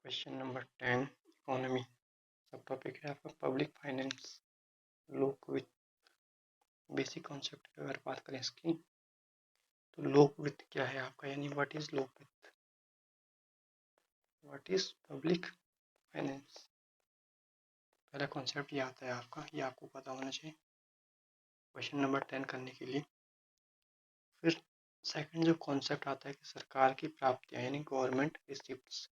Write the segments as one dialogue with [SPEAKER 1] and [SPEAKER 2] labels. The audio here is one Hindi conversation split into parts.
[SPEAKER 1] क्वेश्चन नंबर 10 इकोनॉमी सब टॉपिक है आपका पब्लिक फाइनेंस लोक वित्त। बेसिक कॉन्सेप्ट की अगर बात करें इसकी तो लोक वित्त क्या है आपका, यानी व्हाट इज लोक वित्त, व्हाट इज पब्लिक फाइनेंस। पहला कॉन्सेप्ट ये आता है आपका, ये आपको पता होना चाहिए क्वेश्चन नंबर 10 करने के लिए। फिर सेकंड जो कॉन्सेप्ट आता है कि सरकार की प्राप्तियां यानी गवर्नमेंट रिसिप्ट्स,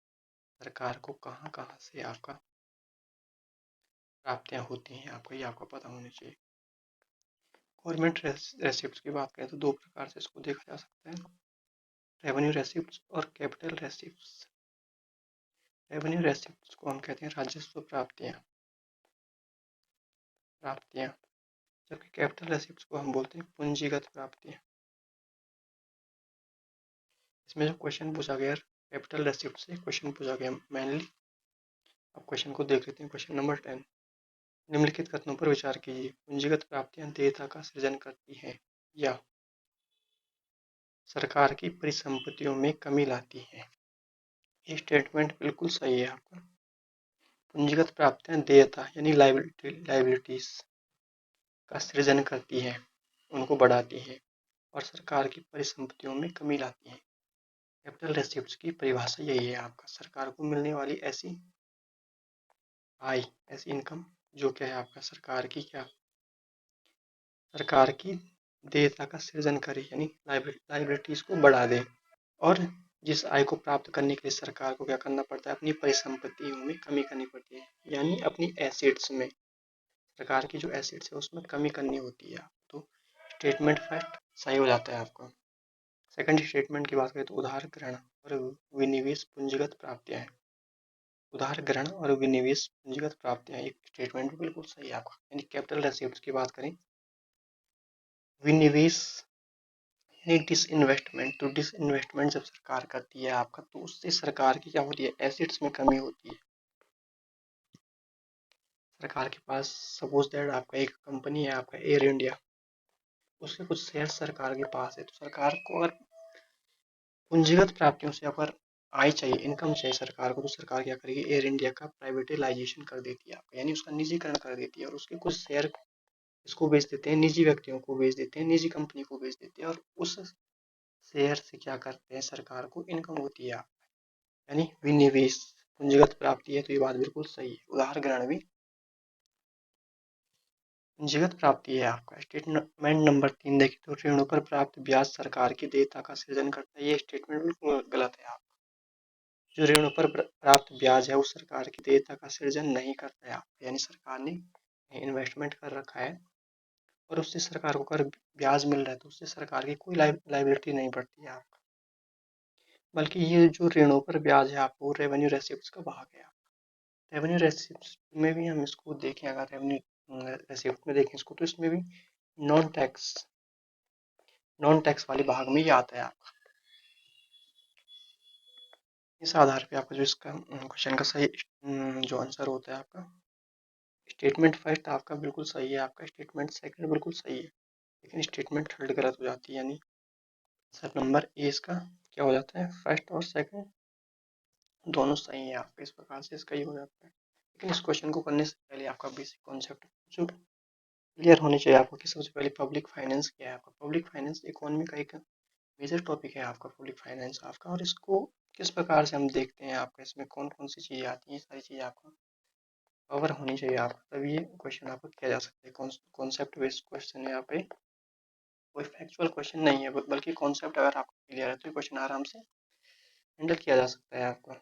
[SPEAKER 1] सरकार को कहाँ कहाँ से आपका प्राप्तियां होती हैं आपको, ये आपको पता होनी चाहिए। गवर्नमेंट रेसिप्ट की बात करें तो दो प्रकार से इसको देखा जा सकता है, रेवेन्यू रेसिप्ट और कैपिटल रेसिप्ट। रेवेन्यू रेसिप्ट को हम कहते हैं राजस्व प्राप्तियां प्राप्तियां जबकि कैपिटल रेसिप्ट को हम बोलते हैं पूंजीगत प्राप्तियां। इसमें जो क्वेश्चन पूछा गया कैपिटल रेसिप्ट से क्वेश्चन पूछा गया मेनली। अब क्वेश्चन को देख लेते हैं। क्वेश्चन नंबर 10, निम्नलिखित कथनों पर विचार कीजिए। पूंजीगत प्राप्तियां देयता का सृजन करती हैं या सरकार की परिसंपत्तियों में कमी लाती हैं। ये स्टेटमेंट बिल्कुल सही है आपका। पूंजीगत प्राप्तियां देयता यानी लाइबिलिटीज का सृजन करती हैं, उनको बढ़ाती हैं और सरकार की परिसंपत्तियों में कमी लाती हैं। कैपिटल रेसिप्ट्स की परिभाषा यही है आपका, सरकार को मिलने वाली ऐसी आय, ऐसी इनकम जो क्या है आपका सरकार की देयता का सृजन करे यानी लाइबिलिटीज को बढ़ा दे। और जिस आय को प्राप्त करने के लिए सरकार को क्या करना पड़ता है, अपनी परिसंपत्तियों में कमी करनी पड़ती है, यानी अपनी एसेट्स में, सरकार की जो एसेट्स है उसमें कमी करनी होती है। तो स्टेटमेंट फैक्ट सही हो जाता है आपका। सेकंड स्टेटमेंट की बात करें तो उधार ग्रहण और विनिवेश पूंजीगत प्राप्तियां हैं। उधार ग्रहण और विनिवेश पूंजीगत प्राप्तियां, एक स्टेटमेंट बिल्कुल सही है आपका। यानी कैपिटल रेसिप्ट की बात करें, विनिवेश यानी डिसइन्वेस्टमेंट, तो डिसइन्वेस्टमेंट जब सरकार करती है आपका तो उससे सरकार की क्या होती है, एसेट्स में कमी होती है। सरकार के पास सपोज दैट आपका एक कंपनी है आपका एयर इंडिया, उसके कुछ शेयर सरकार के पास है, तो सरकार को अगर पूंजीगत प्राप्तियों से अगर आय चाहिए, इनकम चाहिए सरकार को, तो सरकार क्या करेगी, एयर इंडिया का प्राइवेटाइजेशन कर देती है आपका, यानी उसका निजीकरण कर देती है और उसके कुछ शेयर इसको बेच देते हैं, निजी व्यक्तियों को बेच देते हैं, निजी कंपनी को बेच देते हैं और उस शेयर से क्या करते हैं, सरकार को इनकम होती है आपका, यानी विनिवेश पूंजीगत प्राप्ति है। तो ये बात बिल्कुल सही है। उदाहरण ग्रहण भी पूंजीगत प्राप्ति है आपका। स्टेटमेंट नंबर 3 देखें तो ऋणों पर प्राप्त ब्याज सरकार की देयता का सृजन करता है। ये स्टेटमेंट बिल्कुल गलत है आपका। जो ऋणों पर प्राप्त ब्याज है वो सरकार की देयता का सृजन नहीं करता है आपका, यानी सरकार ने इन्वेस्टमेंट कर रखा है और उससे सरकार को अगर ब्याज मिल रहा है तो उससे सरकार की कोई लाइबिलिटी नहीं बढ़ती है आपका, बल्कि ये जो ऋणों पर ब्याज है आपको रेवेन्यू रेसिप्ट का भाग है। रेवेन्यू रेसिप्ट में भी हम इसको देखें, अगर रेवेन्यू रेसिप्ट में देखें इसको, तो इसमें भी नॉन टैक्स वाले भाग में ही आता है आपका। इस आधार पे आपका जो इसका क्वेश्चन का सही जो आंसर होता है आपका, स्टेटमेंट फर्स्ट आपका बिल्कुल सही है, आपका स्टेटमेंट सेकंड बिल्कुल सही है, लेकिन स्टेटमेंट थर्ड गलत हो जाती है। यानी सर नंबर ए इसका क्या हो जाता है, फर्स्ट और सेकंड दोनों सही है आपका, इस प्रकार से इसका ही हो जाता है। लेकिन इस क्वेश्चन को करने से पहले आपका बेसिक कॉन्सेप्ट जो क्लियर होनी चाहिए आपको कि सबसे पहले पब्लिक फाइनेंस क्या है आपका। पब्लिक फाइनेंस इकोनॉमी का एक मेजर टॉपिक है आपका पब्लिक फाइनेंस आपका, और इसको किस प्रकार से हम देखते हैं आपका, इसमें कौन कौन सी चीज़ें आती हैं, सारी चीज़ें आपको कवर होनी चाहिए आपका, तभी ये क्वेश्चन आपको किया जा सकता है। कॉन्सेप्ट बेस्ड क्वेश्चन है यहाँ पे, कोई फैक्चुअल क्वेश्चन नहीं है, बल्कि कॉन्सेप्ट अगर आपको क्लियर है तो ये क्वेश्चन आराम से हैंडल किया जा सकता है आपका।